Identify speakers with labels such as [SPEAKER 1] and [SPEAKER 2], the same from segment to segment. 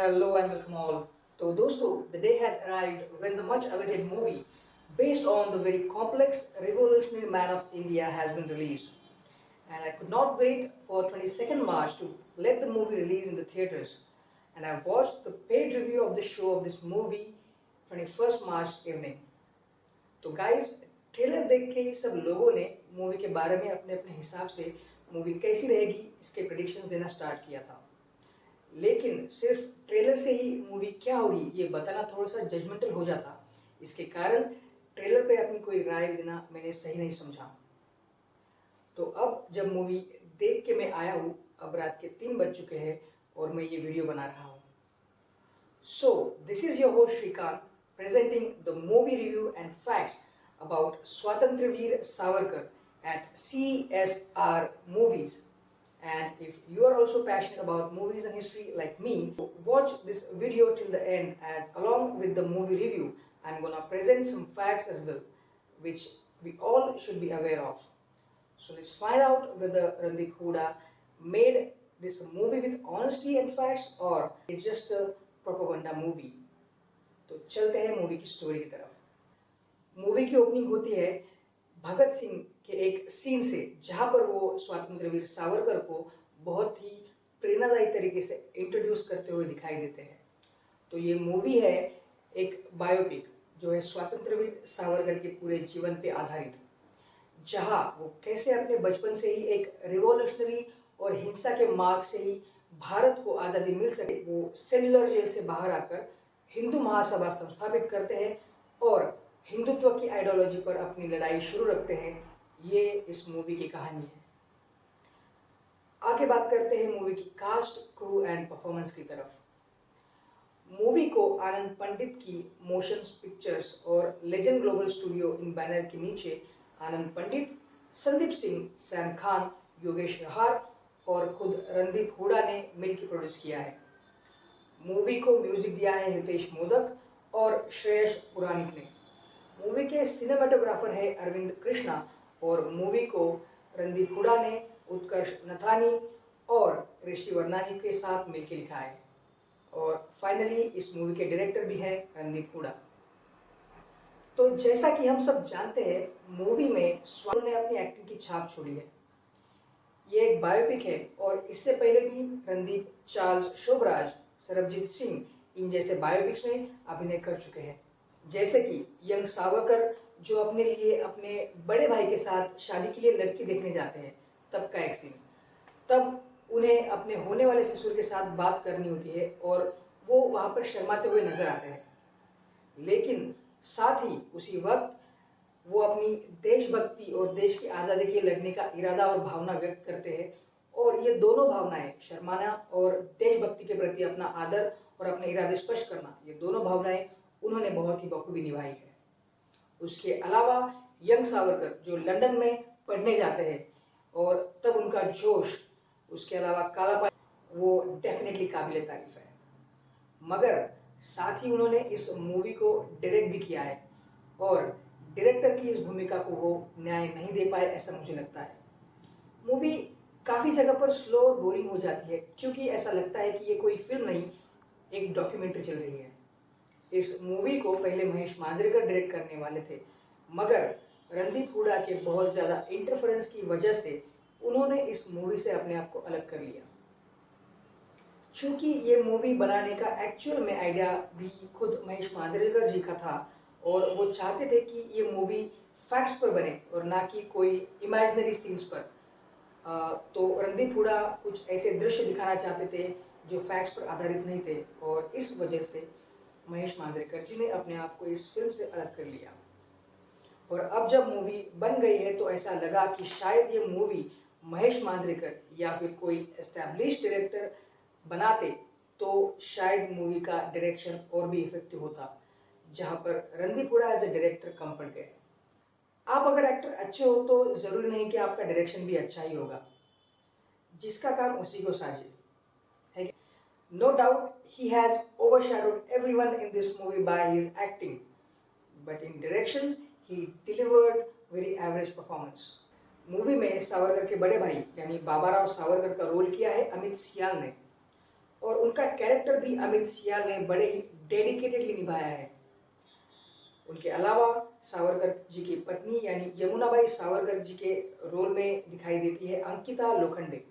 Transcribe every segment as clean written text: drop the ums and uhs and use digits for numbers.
[SPEAKER 1] Hello and welcome all. So, dosto, the day has arrived when the much awaited movie based on the very complex revolutionary man of India has been released. And I could not wait for 22nd March to let the movie release in the theaters. And I watched the paid review of the show of this movie 21st March evening. तो guys trailer देख के ही सब लोगों ने movie के बारे में अपने अपने हिसाब से मूवी कैसी रहेगी इसके प्रेडिक्शंस देना स्टार्ट किया था। लेकिन सिर्फ ट्रेलर से ही मूवी क्या होगी ये बताना थोड़ा सा जजमेंटल हो जाता। इसके कारण ट्रेलर पे अपनी कोई राय देना मैंने सही नहीं समझा। तो अब जब मूवी देख के मैं आया हूँ, अब रात के 3 बज चुके हैं और मैं ये वीडियो बना रहा हूँ। So this is your host Srikanth presenting the movie review and facts about Swatantraveer Savarkar at CSR Movies. And if you are also passionate about movies and history like me, watch this video till the end, as along with the movie review I'm gonna present some facts as well which we all should be aware of. So let's find out whether Randeep Hooda made this movie with honesty and facts or it's just a propaganda movie. तो चलते हैं movie की story की तरफ। Movie की opening होती है भगत सिंह के एक सीन से, जहां पर वो स्वातंत्रवीर सावरकर को बहुत ही प्रेरणादायी तरीके से इंट्रोड्यूस करते हुए दिखाई देते हैं। तो ये मूवी है एक बायोपिक जो है स्वातंत्रवीर सावरकर के पूरे जीवन पे आधारित, जहां वो कैसे अपने बचपन से ही एक रिवॉल्यूशनरी और हिंसा के मार्ग से ही भारत को आज़ादी मिल सके, वो सेल्युलर जेल से बाहर आकर हिंदू महासभा संस्थापित करते हैं और हिंदुत्व की आइडियोलॉजी पर अपनी लड़ाई शुरू रखते हैं। ये इस मूवी की कहानी है। आगे बात करते हैं मूवी की कास्ट, क्रू एंड परफॉर्मेंस की तरफ। मूवी को आनंद पंडित की मोशन पिक्चर्स और लेजेंड ग्लोबल स्टूडियो इन बैनर के नीचे आनंद पंडित, संदीप सिंह, सैम खान, योगेश रहार और खुद रणदीप हुडा ने मिलकर प्रोड्यूस किया है। मूवी को म्यूजिक दिया है हितेश मोदक और श्रेयस पुराणिक ने। मूवी के सिनेमाटोग्राफर है अरविंद कृष्णा और मूवी को रणदीप हुडा ने उत्कर्ष नथानी और ऋषि वर्नानी के साथ मिलकर लिखा है। और फाइनली इस मूवी के डायरेक्टर भी है रणदीप हुडा। तो जैसा कि हम सब जानते हैं, मूवी में स्वामी ने अपनी एक्टिंग की छाप छोड़ी है। ये एक बायोपिक है और इससे पहले भी रणदीप, चार्ल्स शोभराज, सरबजीत सिंह इन जैसे बायोपिक्स में अभिनय कर चुके हैं। जैसे कि यंग सावरकर जो अपने लिए अपने बड़े भाई के साथ शादी के लिए लड़की देखने जाते हैं, तब का एक सीन। तब उन्हें अपने होने वाले ससुर के साथ बात करनी होती है और वो वहाँ पर शर्माते हुए नजर आते हैं। लेकिन साथ ही उसी वक्त वो अपनी देशभक्ति और देश की आज़ादी के लड़ने का इरादा और भावना व्यक्त करते हैं। और ये दोनों भावनाएं, शर्माना और देशभक्ति के प्रति अपना आदर और अपने इरादे स्पष्ट करना, ये दोनों भावनाएं उन्होंने बहुत ही बखूबी निभाई है। उसके अलावा यंग सावरकर जो लंदन में पढ़ने जाते हैं और तब उनका जोश, उसके अलावा कालापन, वो डेफिनेटली काबिल तारीफ है। मगर साथ ही उन्होंने इस मूवी को डायरेक्ट भी किया है और डायरेक्टर की इस भूमिका को वो न्याय नहीं दे पाए, ऐसा मुझे लगता है। मूवी काफ़ी जगह पर स्लो और बोरिंग हो जाती है क्योंकि ऐसा लगता है कि ये कोई फिल्म नहीं, एक डॉक्यूमेंट्री चल रही है। इस मूवी को पहले महेश मांजरेकर डायरेक्ट करने वाले थे, मगर रणदीप हुडा के बहुत ज़्यादा इंटरफेरेंस की वजह से उन्होंने इस मूवी से अपने आप को अलग कर लिया। चूँकि ये मूवी बनाने का एक्चुअल में आइडिया भी खुद महेश मांजरेकर जी का था और वो चाहते थे कि ये मूवी फैक्ट्स पर बने और ना कि कोई इमेजिनरी सीन्स पर। तो रणदीप हुडा कुछ ऐसे दृश्य दिखाना चाहते थे जो फैक्ट्स पर आधारित नहीं थे और इस वजह से महेश मांजरेकर जी ने अपने आप को इस फिल्म से अलग कर लिया। और अब जब मूवी बन गई है तो ऐसा लगा कि शायद ये मूवी महेश मांजरेकर या फिर कोई एस्टैब्लिश डायरेक्टर बनाते तो शायद मूवी का डायरेक्शन और भी इफेक्टिव होता, जहाँ पर Randeep Hooda as a director कम पड़ गए। आप अगर एक्टर अच्छे हो तो ज़रूरी नहीं कि आपका डायरेक्शन भी अच्छा ही होगा, जिसका काम उसी को साझे है। No doubt he has overshadowed everyone in this movie by his acting, but in direction he delivered very average performance. Movie में सावरकर के बड़े भाई यानी बाबा राव सावरकर का रोल किया है अमित सियाल ने। और उनका कैरेक्टर भी अमित सियाल ने बड़े ही डेडिकेटेडली निभाया है। उनके अलावा सावरकर जी की पत्नी यानी यमुनाबाई सावरकर जी के रोल में दिखाई देती है अंकिता लोखंडे।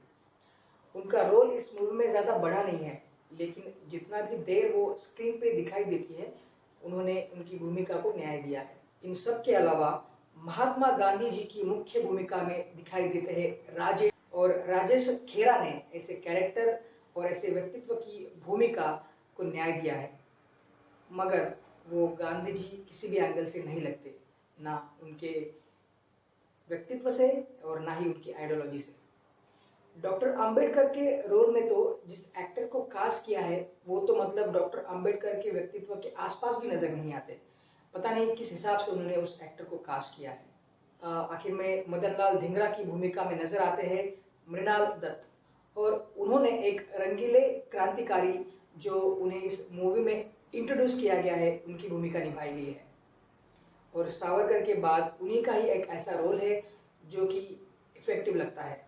[SPEAKER 1] उनका रोल इस मूवी में ज़्यादा बड़ा नहीं है, लेकिन जितना भी देर वो स्क्रीन पे दिखाई देती है उन्होंने उनकी भूमिका को न्याय दिया है। इन सब के अलावा महात्मा गांधी जी की मुख्य भूमिका में दिखाई देते हैं राजेश खेरा ने ऐसे कैरेक्टर और ऐसे व्यक्तित्व की भूमिका को न्याय दिया है। मगर वो गांधी जी किसी भी एंगल से नहीं लगते, ना उनके व्यक्तित्व से और ना ही उनकी आइडियोलॉजी से। डॉक्टर अंबेडकर के रोल में तो जिस एक्टर को कास्ट किया है वो तो मतलब डॉक्टर अंबेडकर के व्यक्तित्व के आसपास भी नजर नहीं आते। पता नहीं किस हिसाब से उन्होंने उस एक्टर को कास्ट किया है। आखिर में मदन लाल धिंगरा की भूमिका में नजर आते हैं मृणाल दत्त और उन्होंने एक रंगीले क्रांतिकारी जो उन्हें इस मूवी में इंट्रोड्यूस किया गया है उनकी भूमिका निभाई गई है। और सावरकर के बाद उन्हीं का ही एक ऐसा रोल है जो कि इफेक्टिव लगता है।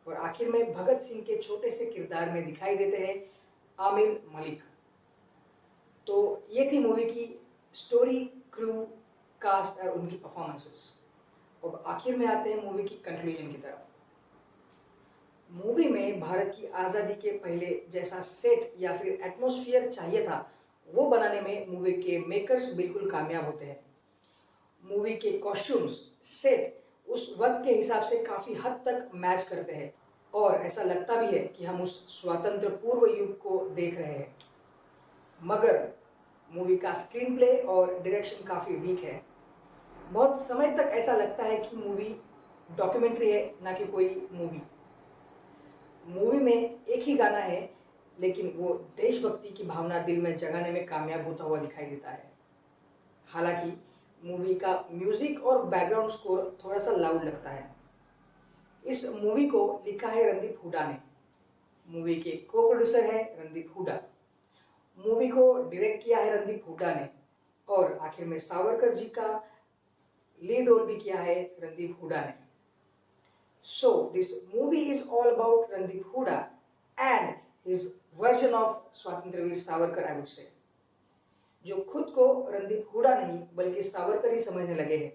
[SPEAKER 1] और आखिर में भगत सिंह के छोटे से किरदार में दिखाई देते हैं आमिर मलिक। तो ये थी मूवी की स्टोरी, क्रू, कास्ट और उनकी परफॉर्मेंसेस। और आखिर में आते हैं मूवी की कंक्लूजन की तरफ। मूवी में भारत की आज़ादी के पहले जैसा सेट या फिर एटमॉस्फेयर चाहिए था वो बनाने में मूवी के मेकर्स बिल्कुल कामयाब होते हैं। मूवी के कॉस्ट्यूम्स, सेट उस वक्त के हिसाब से काफ़ी हद तक मैच करते हैं और ऐसा लगता भी है कि हम उस स्वतंत्र पूर्व युग को देख रहे हैं। मगर मूवी का स्क्रीन प्ले और डायरेक्शन काफ़ी वीक है। बहुत समय तक ऐसा लगता है कि मूवी डॉक्यूमेंट्री है, ना कि कोई मूवी। मूवी में एक ही गाना है लेकिन वो देशभक्ति की भावना दिल में जगाने में कामयाब होता हुआ दिखाई देता है। हालांकि मूवी का म्यूजिक और बैकग्राउंड स्कोर थोड़ा सा लाउड लगता है। इस मूवी को लिखा है रणदीप हुडा ने। मूवी के को प्रोड्यूसर है रणदीप हुडा। मूवी को डायरेक्ट किया है रणदीप हुडा ने और आखिर में सावरकर जी का लीड रोल भी किया है रणदीप हुडा ने। So this movie is all about Randeep Hooda and his version of Swatantryaveer Savarkar, I would say, जो खुद को रणदीप हुडा नहीं बल्कि सावरकर ही समझने लगे हैं।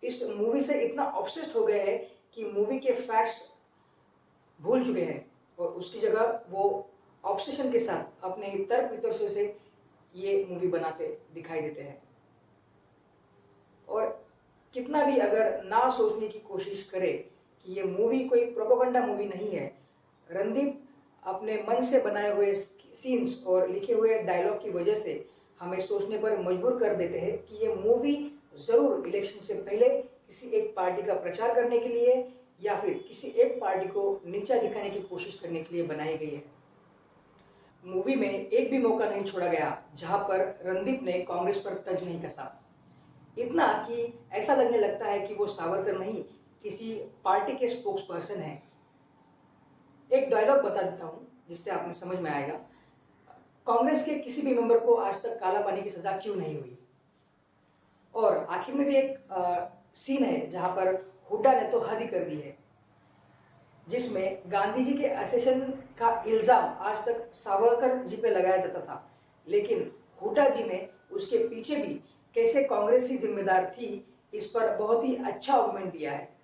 [SPEAKER 1] इस मूवी से इतना ऑब्सेस्ड हो गए हैं कि मूवी के फैक्ट्स भूल चुके हैं और उसकी जगह वो ऑब्सेशन के साथ अपने ही तर्क वितर्कों से ये मूवी बनाते दिखाई देते हैं। और कितना भी अगर ना सोचने की कोशिश करे कि ये मूवी कोई प्रोपेगेंडा मूवी नहीं है, रणदीप अपने मन से बनाए हुए सीन्स और लिखे हुए डायलॉग की वजह से हमें सोचने पर मजबूर कर देते हैं कि ये मूवी ज़रूर इलेक्शन से पहले किसी एक पार्टी का प्रचार करने के लिए या फिर किसी एक पार्टी को नीचा दिखाने की कोशिश करने के लिए बनाई गई है। मूवी में एक भी मौका नहीं छोड़ा गया जहां पर रणदीप ने कांग्रेस पर तंज नहीं कसा। इतना कि ऐसा लगने लगता है कि वो सावरकर नहीं किसी पार्टी के स्पोक्स पर्सन है। एक डायलॉग बता देता हूँ जिससे आपने समझ में आएगा। कांग्रेस के किसी भी मेंबर को आज तक काला पानी की सजा क्यों नहीं हुई। और आखिर में भी एक सीन है जहां पर हुड्डा ने तो हद ही कर दी है, जिसमें गांधी जी के असेसन का इल्जाम आज तक सावरकर जी पे लगाया जाता था, लेकिन हुड्डा जी ने उसके पीछे भी कैसे कांग्रेस ही जिम्मेदार थी इस पर बहुत ही अच्छा आर्गुमेंट दिया है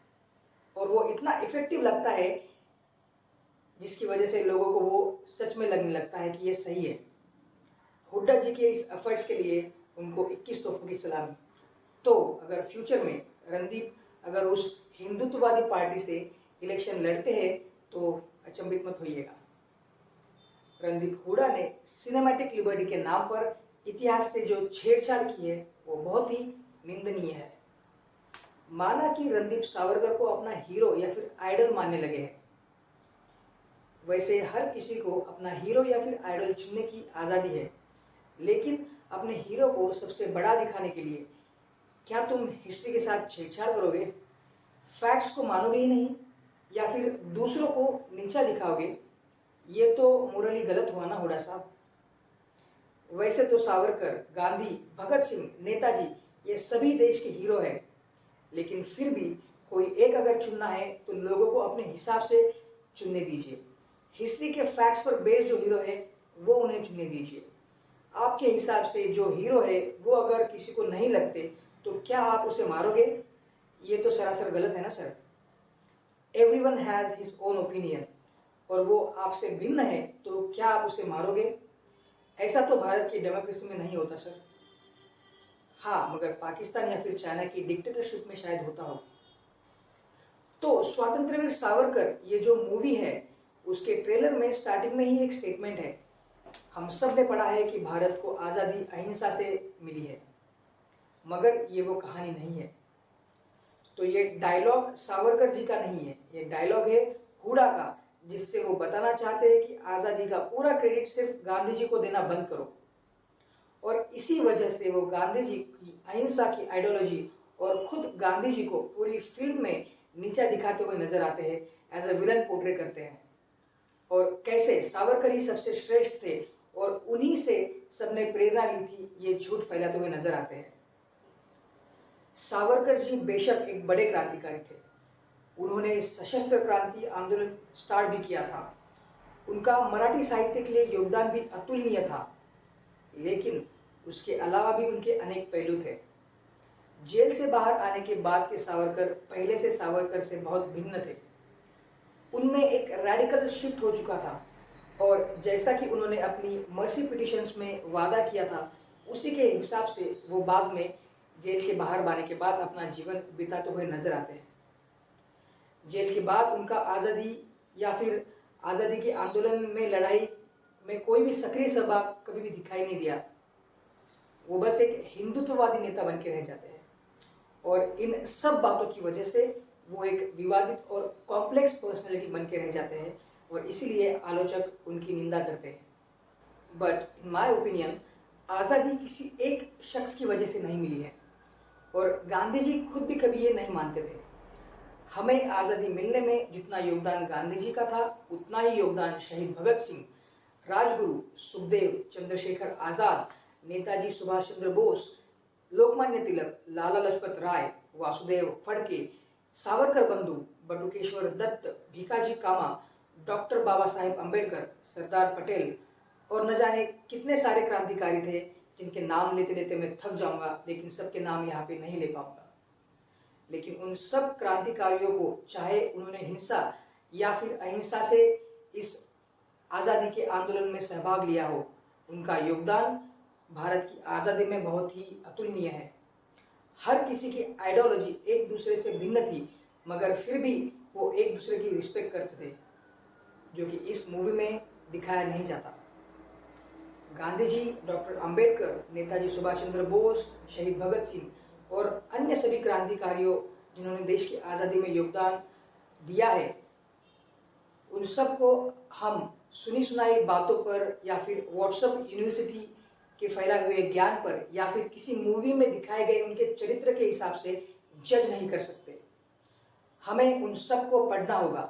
[SPEAKER 1] और वो इतना इफेक्टिव लगता है जिसकी वजह से लोगों को वो सच में लगने लगता है कि ये सही है। हुड्डा जी के इस एफर्ट्स के लिए उनको 21 तोहफों की सलामी। तो अगर फ्यूचर में रणदीप अगर उस हिंदुत्ववादी पार्टी से इलेक्शन लड़ते हैं तो अचंभित मत होइएगा। रणदीप हुड्डा ने सिनेमैटिक लिबर्टी के नाम पर इतिहास से जो छेड़छाड़ की है वो बहुत ही निंदनीय है। माना कि रणदीप सावरकर को अपना हीरो या फिर आइडल मानने लगे हैं, वैसे हर किसी को अपना हीरो या फिर आइडल चुनने की आज़ादी है, लेकिन अपने हीरो को सबसे बड़ा दिखाने के लिए क्या तुम हिस्ट्री के साथ छेड़छाड़ करोगे, फैक्ट्स को मानोगे ही नहीं या फिर दूसरों को नीचा दिखाओगे? ये तो मोरली गलत हुआ ना हुड्डा साहब। वैसे तो सावरकर, गांधी, भगत सिंह, नेताजी ये सभी देश के हीरो हैं, लेकिन फिर भी कोई एक अगर चुनना है तो लोगों को अपने हिसाब से चुनने दीजिए। हिस्ट्री के फैक्ट्स पर बेस्ड जो हीरो है वो उन्हें चुनने दीजिए। आपके हिसाब से जो हीरो है वो अगर किसी को नहीं लगते तो क्या आप उसे मारोगे? ये तो सरासर गलत है ना sir. Everyone has his own opinion और वो आपसे भिन्न है तो क्या आप उसे मारोगे? ऐसा तो भारत की डेमोक्रेसी में नहीं होता सर। हाँ, मगर पाकिस्तान या फिर चाइना की डिक्टेटरशिप में शायद होता हो। तो स्वातंत्र्यवीर सावरकर ये जो मूवी है उसके ट्रेलर में स्टार्टिंग में ही एक स्टेटमेंट है। हम सब ने पढ़ा है कि भारत को आज़ादी अहिंसा से मिली है, मगर ये वो कहानी नहीं है। तो ये डायलॉग सावरकर जी का नहीं है, ये डायलॉग है हुडा का, जिससे वो बताना चाहते हैं कि आज़ादी का पूरा क्रेडिट सिर्फ गांधी जी को देना बंद करो। और इसी वजह से वो गांधी जी की अहिंसा की आइडियोलॉजी और खुद गांधी जी को पूरी फिल्म में नीचा दिखाते हुए नजर आते हैं, एज अ विलन पोर्ट्रे करते हैं। और कैसे सावरकर ही सबसे श्रेष्ठ थे और उन्हीं से सबने प्रेरणा ली थी, ये झूठ फैलाते हुए नजर आते हैं। सावरकर जी बेशक एक बड़े क्रांतिकारी थे, उन्होंने सशस्त्र क्रांति आंदोलन स्टार्ट भी किया था, उनका मराठी साहित्य के लिए योगदान भी अतुलनीय था, लेकिन उसके अलावा भी उनके अनेक पहलू थे। जेल से बाहर आने के बाद के सावरकर पहले से सावरकर से बहुत भिन्न थे। उनमें एक रैडिकल शिफ्ट हो चुका था और जैसा कि उन्होंने अपनी मर्सी पिटिशंस में वादा किया था, उसी के हिसाब से वो बाद में जेल के बाहर आने के बाद अपना जीवन बिताते हुए नजर आते हैं। जेल के बाद उनका आज़ादी या फिर आज़ादी के आंदोलन में लड़ाई में कोई भी सक्रिय सहभाग कभी भी दिखाई नहीं दिया। वो बस एक हिंदुत्ववादी नेता बन के रह जाते हैं और इन सब बातों की वजह से वो एक विवादित और कॉम्प्लेक्स पर्सनैलिटी बन के रह जाते हैं और इसीलिए आलोचक उनकी निंदा करते हैं। बट इन माय ओपिनियन आज़ादी किसी एक शख्स की वजह से नहीं मिली है और गांधी जी खुद भी कभी ये नहीं मानते थे। हमें आज़ादी मिलने में जितना योगदान गांधी जी का था, उतना ही योगदान शहीद भगत सिंह, राजगुरु, सुखदेव, चंद्रशेखर आज़ाद, नेताजी सुभाष चंद्र बोस, लोकमान्य तिलक, लाला लजपत राय, वासुदेव फड़के, सावरकर बंधु, बटुकेश्वर दत्त, भीकाजी कामा, डॉक्टर बाबा साहेब अम्बेडकर, सरदार पटेल और न जाने कितने सारे क्रांतिकारी थे जिनके नाम लेते लेते मैं थक जाऊंगा, लेकिन सबके नाम यहाँ पे नहीं ले पाऊंगा। लेकिन उन सब क्रांतिकारियों को, चाहे उन्होंने हिंसा या फिर अहिंसा से इस आज़ादी के आंदोलन में सहभाग लिया हो, उनका योगदान भारत की आज़ादी में बहुत ही अतुलनीय है। हर किसी की आइडियोलॉजी एक दूसरे से भिन्न थी, मगर फिर भी वो एक दूसरे की रिस्पेक्ट करते थे, जो कि इस मूवी में दिखाया नहीं जाता। गांधी जी, डॉक्टर अंबेडकर, नेताजी सुभाष चंद्र बोस, शहीद भगत सिंह और अन्य सभी क्रांतिकारियों जिन्होंने देश की आज़ादी में योगदान दिया है, उन सब को हम सुनी सुनाई बातों पर या फिर व्हाट्सएप यूनिवर्सिटी के फैलाए हुए ज्ञान पर या फिर किसी मूवी में दिखाए गए उनके चरित्र के हिसाब से जज नहीं कर सकते। हमें उन सब को पढ़ना होगा,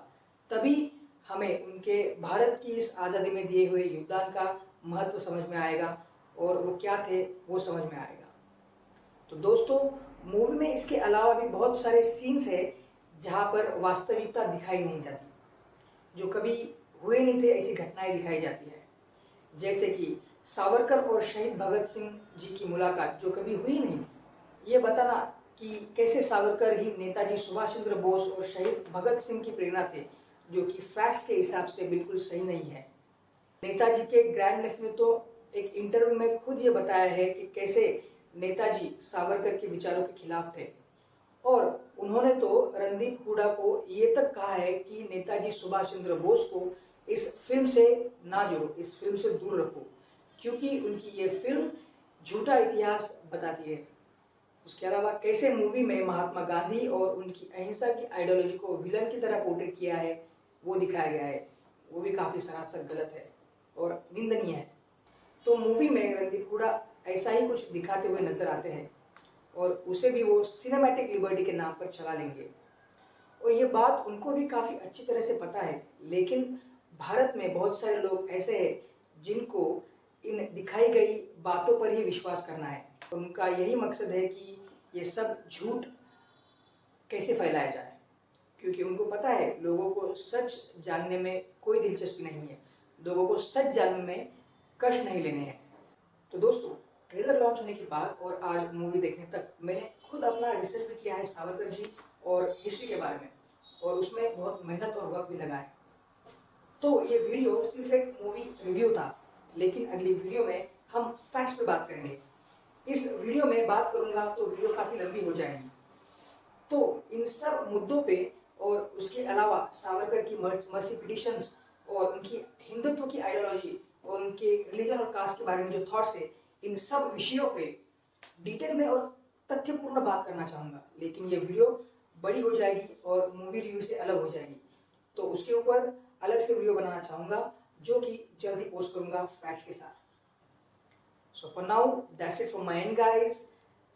[SPEAKER 1] तभी हमें उनके भारत की इस आज़ादी में दिए हुए योगदान का महत्व समझ में आएगा और वो क्या थे वो समझ में आएगा। तो दोस्तों, मूवी में इसके अलावा भी बहुत सारे सीन्स हैं जहाँ पर वास्तविकता दिखाई नहीं जाती, जो कभी हुए नहीं थे ऐसी घटनाएं दिखाई जाती है। जैसे कि सावरकर और शहीद भगत सिंह जी की मुलाकात जो कभी हुई नहीं थी। ये बताना कि कैसे सावरकर ही नेताजी सुभाष चंद्र बोस और शहीद भगत सिंह की प्रेरणा थे, जो कि फैक्ट्स के हिसाब से बिल्कुल सही नहीं है। नेताजी के ग्रैंड नेफ्यू ने तो एक इंटरव्यू में खुद ये बताया है कि कैसे नेताजी सावरकर के विचारों के खिलाफ थे और उन्होंने तो रणदीप हुडा को ये तक कहा है कि नेताजी सुभाष चंद्र बोस को इस फिल्म से ना जोड़ो, इस फिल्म से दूर रखो, क्योंकि उनकी ये फिल्म झूठा इतिहास बताती है। उसके अलावा कैसे मूवी में महात्मा गांधी और उनकी अहिंसा की आइडियोलॉजी को विलन की तरह पोर्ट्रे किया है वो दिखाया गया है, वो भी काफ़ी सरासर गलत है और निंदनीय है। तो मूवी में रणदीप हुडा ऐसा ही कुछ दिखाते हुए नजर आते हैं और उसे भी वो सिनेमैटिक लिबर्टी के नाम पर चला लेंगे और ये बात उनको भी काफ़ी अच्छी तरह से पता है। लेकिन भारत में बहुत सारे लोग ऐसे हैं जिनको इन दिखाई गई बातों पर ही विश्वास करना है। उनका यही मकसद है कि ये सब झूठ कैसे फैलाया जाए, क्योंकि उनको पता है लोगों को सच जानने में कोई दिलचस्पी नहीं है, लोगों को सच जानने में कष्ट नहीं लेने हैं। तो दोस्तों, ट्रेलर लॉन्च होने के बाद और आज मूवी देखने तक मैंने खुद अपना रिसर्च भी किया है सावरकर जी और हिस्ट्री के बारे में, और उसमें बहुत मेहनत और वक्त भी लगा है। तो ये वीडियो सिर्फ एक मूवी रिव्यू था, लेकिन अगली वीडियो में हम फैक्ट्स पे बात करेंगे। इस वीडियो में बात करूंगा तो वीडियो काफ़ी लंबी हो जाएगी। तो इन सब मुद्दों पे और उसके अलावा सावरकर की मर्सी पिटिशंस और उनकी हिंदुत्व की आइडियोलॉजी और उनके रिलीजन और कास्ट के बारे में जो थॉट्स है, इन सब विषयों पे डिटेल में और तथ्यपूर्ण बात करना चाहूँगा। लेकिन ये वीडियो बड़ी हो जाएगी और मूवी रिव्यू से अलग हो जाएगी, तो उसके ऊपर अलग से वीडियो बनाना चाहूँगा जो कि जल्दी पोस्ट करूँगा फैक्ट्स के साथ। So for now, that's it from my end, guys.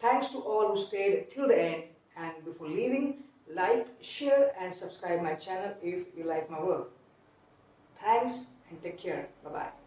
[SPEAKER 1] Thanks to all who stayed till the end. And before leaving, like, share, and subscribe my channel if you like my work. Thanks and take care. Bye bye.